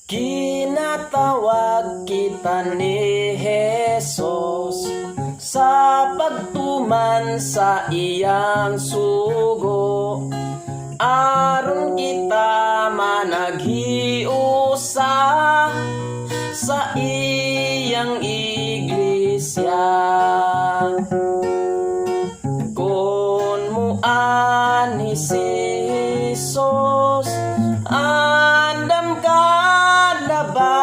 Kinatawag kita ni Jesus sa pagtuman sa iyang sugo, aron kita managhiusa sa iyang iglesia. Kun muani si Jesus, andam ka na ba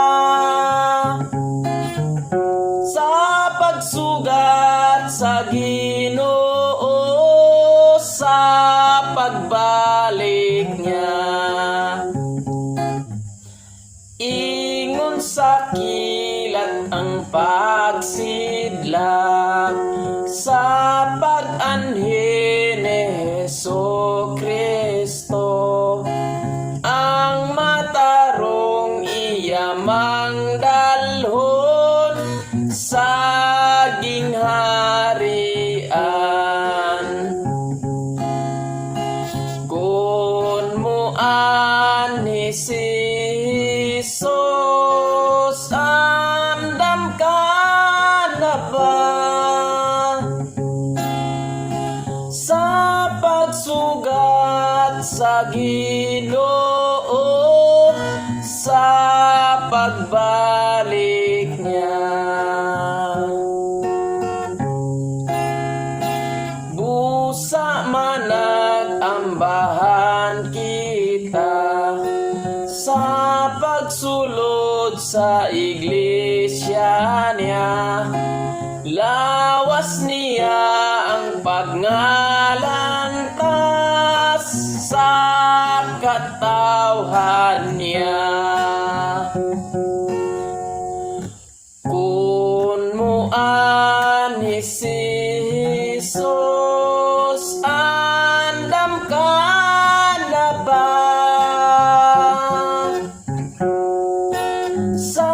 sa pagsugat sa Ginoo sa pagbalik niya? Ingon sa kilat ang pagsidlak sa pag-anhi ni Jesucristo, ang matarong iya mangdalhon sa gingharian. Kun muani si Jesus, andam ka na ba sa pagsugat sa Ginoo sa pagbalik niya? Busa manag-ambahan kita sa pagsulod sa iglesia niya, lawas niya ang pagngalantas sa katawhan niya. Kun muani si Jesus, andam ka na ba sa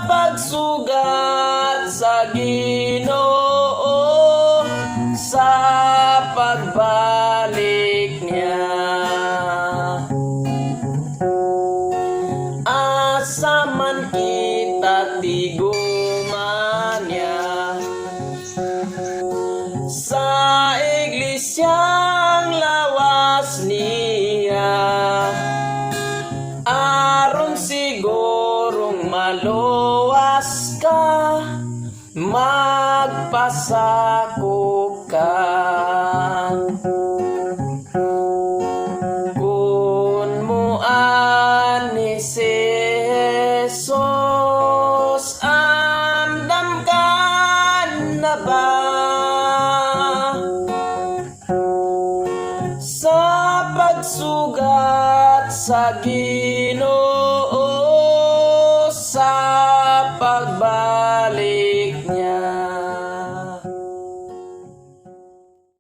pagsugat sa Ginoo sa pagbalik niya? Asa man kita tiguman niya sa iglesyang lawas niya, aron sigurong maluwas ka, magpasakop ka. Kun muani si Jesus, andam ka na ba sa pagsugat sa Ginoo